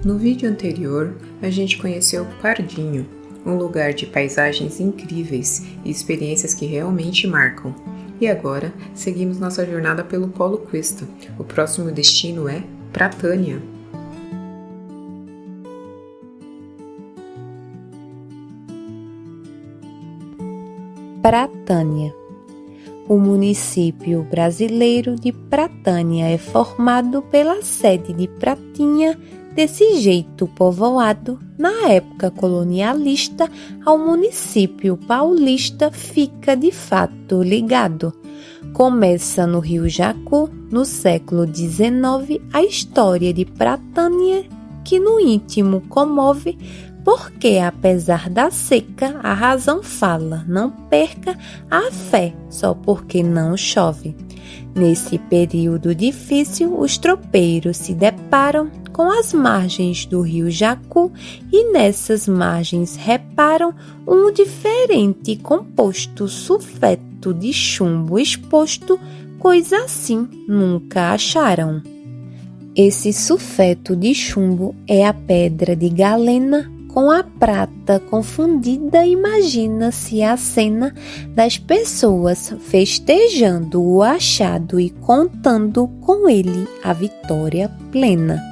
No vídeo anterior, a gente conheceu Pardinho, um lugar de paisagens incríveis e experiências que realmente marcam. E agora, seguimos nossa jornada pelo Polo Cuesta. O próximo destino é Pratânia. Pratânia. O município brasileiro de Pratânia é formado pela sede de Pratinha, desse jeito povoado, na época colonialista, ao município paulista fica de fato ligado. Começa no Rio Jacu, no século XIX, a história de Pratânia, que no íntimo comove, porque apesar da seca, a razão fala, não perca a fé, só porque não chove. Nesse período difícil, os tropeiros se deparam com as margens do rio Jacu e nessas margens reparam um diferente composto sulfeto de chumbo exposto, coisa assim nunca acharam. Esse sulfeto de chumbo é a pedra de galena com a prata confundida. Imagina-se a cena das pessoas festejando o achado e contando com ele a vitória plena.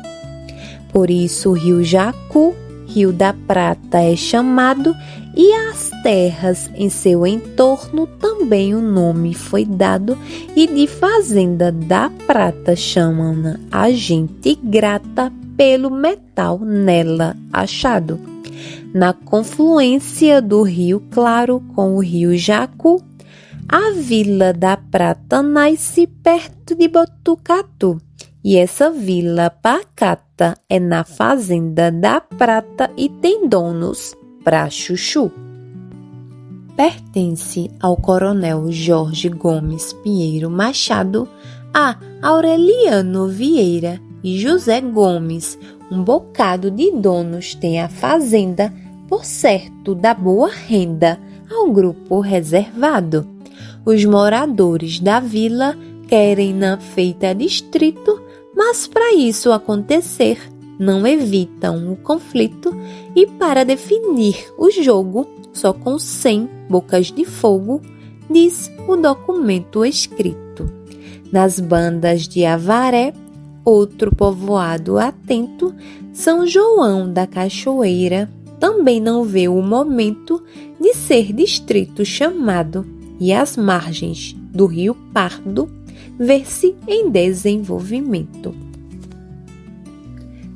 Por isso o rio Jacu, Rio da Prata, é chamado, e às terras em seu entorno também o nome foi dado, e de Fazenda da Prata chamam-na a gente grata pelo metal nela achado. Na confluência do Rio Claro com o Rio Jacu, a Vila da Prata nasce perto de Botucatu, e essa vila pacata é na Fazenda da Prata e tem donos pra chuchu. Pertence ao coronel Jorge Gomes Pinheiro Machado, a Aureliano Vieira e José Gomes. Um bocado de donos tem a fazenda, por certo da boa renda, ao grupo reservado. Os moradores da vila querem na feita distrito, mas para isso acontecer, não evitam o conflito, e para definir o jogo, só com 100 bocas de fogo, diz o documento escrito. Nas bandas de Avaré, outro povoado atento, São João da Cachoeira, também não vê o momento de ser distrito chamado, e as margens do Rio Pardo ver-se em desenvolvimento.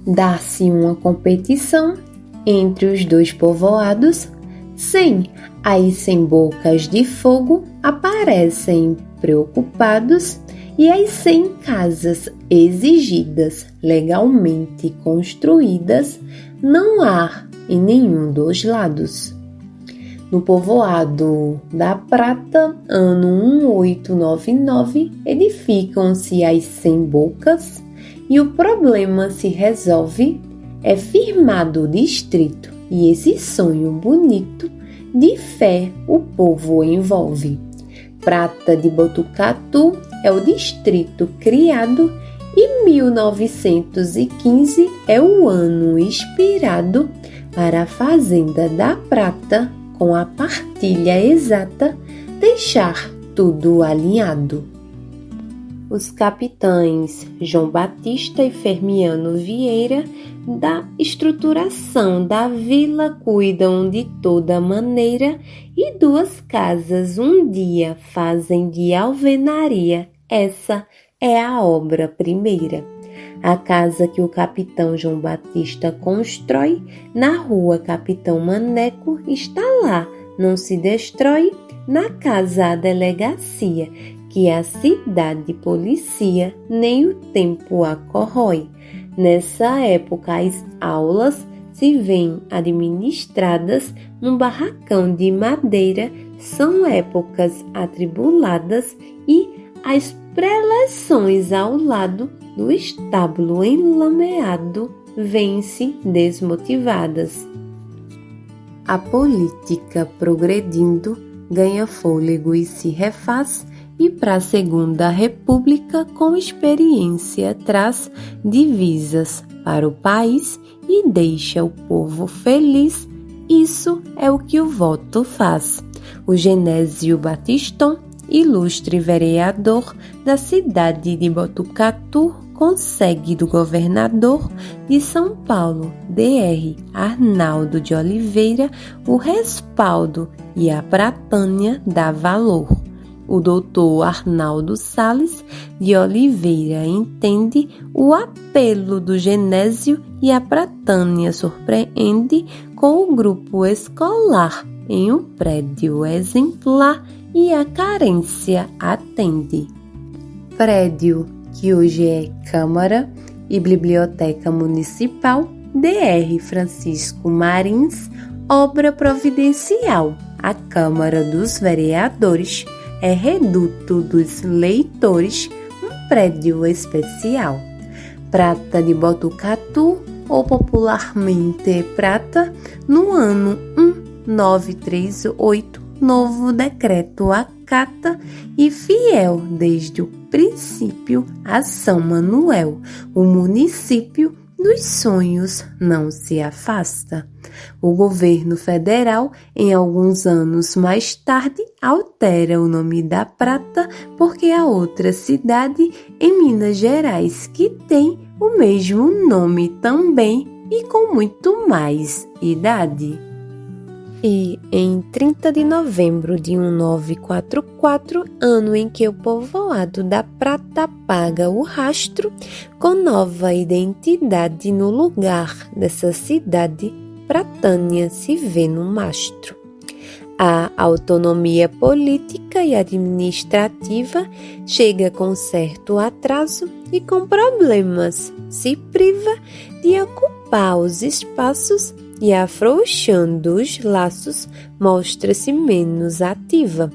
Dá-se uma competição entre os dois povoados, 100 bocas de fogo aparecem preocupados, e as 100 casas exigidas, legalmente construídas, não há em nenhum dos lados. No povoado da Prata, ano 1899, edificam-se as 100 bocas e o problema se resolve, é firmado o distrito, e esse sonho bonito de fé o povo envolve. Prata de Botucatu é o distrito criado, e 1915 é o ano inspirado para a Fazenda da Prata, com a partilha exata, deixar tudo alinhado. Os capitães João Batista e Fermiano Vieira, da estruturação da vila, cuidam de toda maneira, e 2 casas um dia fazem de alvenaria. Essa é a obra primeira. A casa que o capitão João Batista constrói, na rua Capitão Maneco, está lá, não se destrói, na casa a delegacia, que a cidade policia, nem o tempo a corrói. Nessa época as aulas se veem administradas num barracão de madeira, são épocas atribuladas, e as preleções ao lado do estábulo enlameado vêm-se desmotivadas. A política progredindo ganha fôlego e se refaz, e para a Segunda República com experiência traz divisas para o país e deixa o povo feliz. Isso é o que o voto faz. O Genésio Batistão, ilustre vereador da cidade de Botucatu, consegue do governador de São Paulo, Dr. Arnaldo de Oliveira, o respaldo e a Pratânia dá valor. O doutor Arnaldo Salles de Oliveira entende o apelo do Genésio e a Pratânia surpreende com o grupo escolar em um prédio exemplar e a carência atende. Prédio que hoje é Câmara e Biblioteca Municipal, Dr. Francisco Marins, obra providencial. A Câmara dos Vereadores é reduto dos leitores, um prédio especial. Prata de Botucatu, ou popularmente Prata, no ano 1938, novo decreto acata e fiel desde o princípio a São Manuel, o município dos sonhos não se afasta. O governo federal, em alguns anos mais tarde, altera o nome da Prata porque há outra cidade em Minas Gerais que tem o mesmo nome também e com muito mais idade. E em 30 de novembro de 1944, ano em que o povoado da Prata paga o rastro, com nova identidade no lugar dessa cidade, Pratânia se vê no mastro. A autonomia política e administrativa chega com certo atraso e com problemas, se priva de ocupar os espaços e afrouxando os laços, mostra-se menos ativa.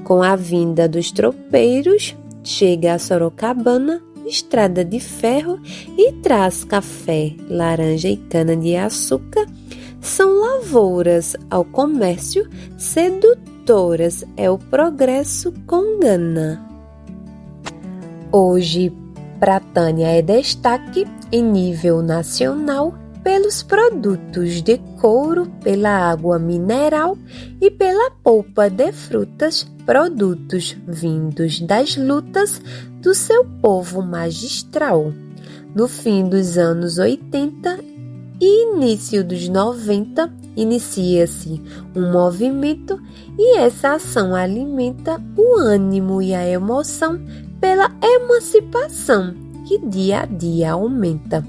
Com a vinda dos tropeiros, chega a Sorocabana, estrada de ferro e traz café, laranja e cana-de-açúcar. São lavouras ao comércio, sedutoras é o progresso com gana. Hoje, Pratânia é destaque em nível nacional pelos produtos de couro, pela água mineral e pela polpa de frutas, produtos vindos das lutas do seu povo magistral. No fim dos anos 80 e início dos 90, inicia-se um movimento e essa ação alimenta o ânimo e a emoção pela emancipação que dia a dia aumenta.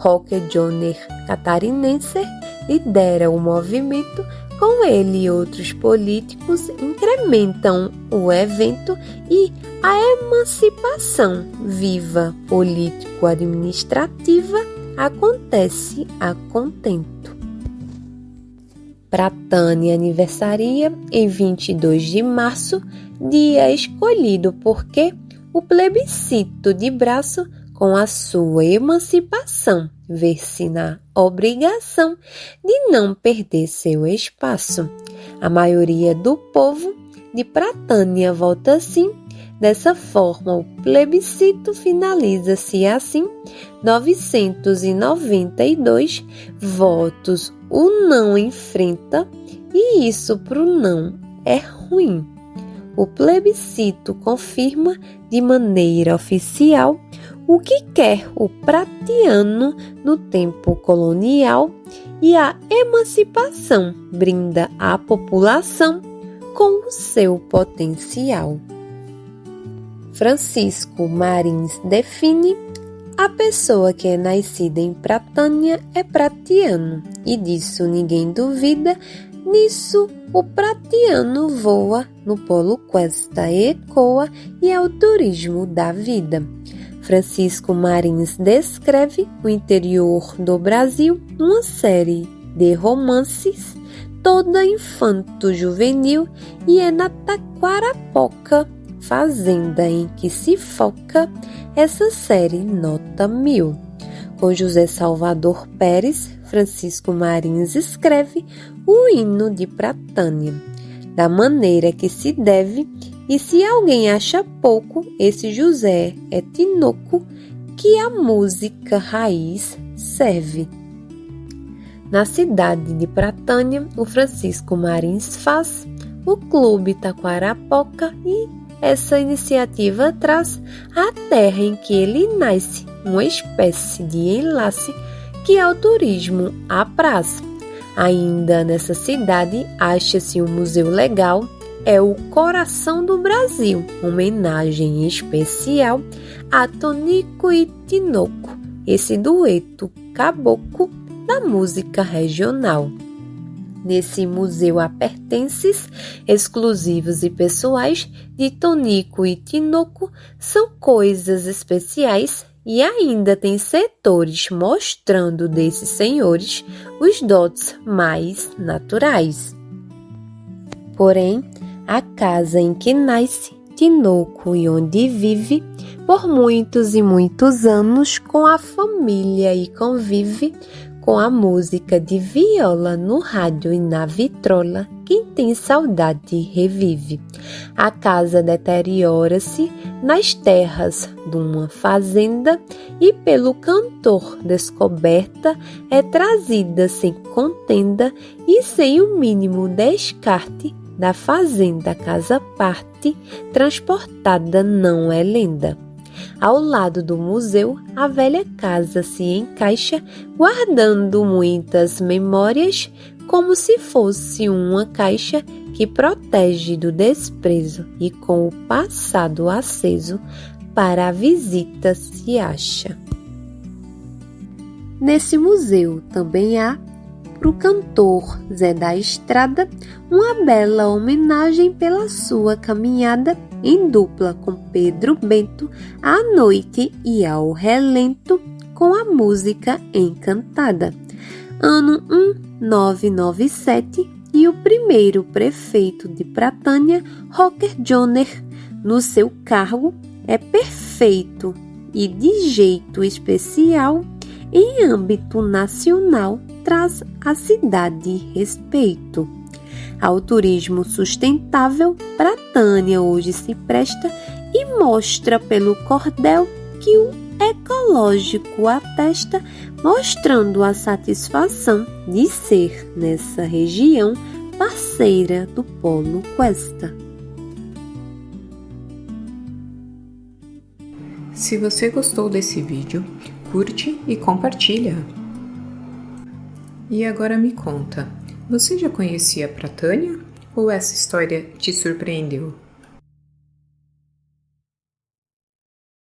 Roque Joyner, catarinense, lidera o movimento. Com ele e outros políticos incrementam o evento e a emancipação viva político-administrativa acontece a contento. Pratânia aniversaria em 22 de março, dia escolhido porque o plebiscito de braço com a sua emancipação, vê-se na obrigação de não perder seu espaço. A maioria do povo de Pratânia vota sim. Dessa forma, o plebiscito finaliza-se assim: 992 votos o não enfrenta, e isso para o não é ruim. O plebiscito confirma de maneira oficial o que quer o pratiano no tempo colonial e a emancipação brinda à população com o seu potencial. Francisco Marins define: a pessoa que é nascida em Pratânia é pratiano, e disso ninguém duvida. Nisso, o pratiano voa, no polo cuesta e ecoa, e é o turismo da vida. Francisco Marins descreve o interior do Brasil numa série de romances, toda infanto-juvenil, e é na Taquarapoca, fazenda em que se foca essa série nota 1000. Com José Salvador Pérez, Francisco Marins escreve o hino de Pratânia, da maneira que se deve, e se alguém acha pouco, esse José é tinoco, que a música raiz serve. Na cidade de Pratânia, o Francisco Marins faz o Clube Taquarapoca e essa iniciativa traz a terra em que ele nasce, uma espécie de enlace que é o turismo apraz. Ainda nessa cidade acha-se um museu legal, é o Coração do Brasil, homenagem especial a Tonico e Tinoco, esse dueto caboclo da música regional. Nesse museu há pertences exclusivos e pessoais de Tonico e Tinoco, são coisas especiais e ainda tem setores mostrando desses senhores os dotes mais naturais. Porém, a casa em que nasce Tinoco e onde vive por muitos e muitos anos com a família e convive com a música de viola no rádio e na vitrola, quem tem saudade revive. A casa deteriora-se nas terras de uma fazenda e pelo cantor descoberta é trazida sem contenda e sem o mínimo descarte da fazenda casa parte, transportada não é lenda. Ao lado do museu, a velha casa se encaixa, guardando muitas memórias, como se fosse uma caixa que protege do desprezo e com o passado aceso para a visita se acha. Nesse museu também há, para o cantor Zé da Estrada, uma bela homenagem pela sua caminhada em dupla com Pedro Bento, à noite e ao relento, com a música encantada. Ano 1997, e o primeiro prefeito de Pratânia, Rocker Joner, no seu cargo, é perfeito e de jeito especial, em âmbito nacional, traz à cidade respeito. Ao turismo sustentável, Pratânia hoje se presta e mostra pelo cordel que o ecológico atesta, mostrando a satisfação de ser, nessa região, parceira do Polo Cuesta. Se você gostou desse vídeo, curte e compartilha. E agora me conta, você já conhecia Pratânia ou essa história te surpreendeu?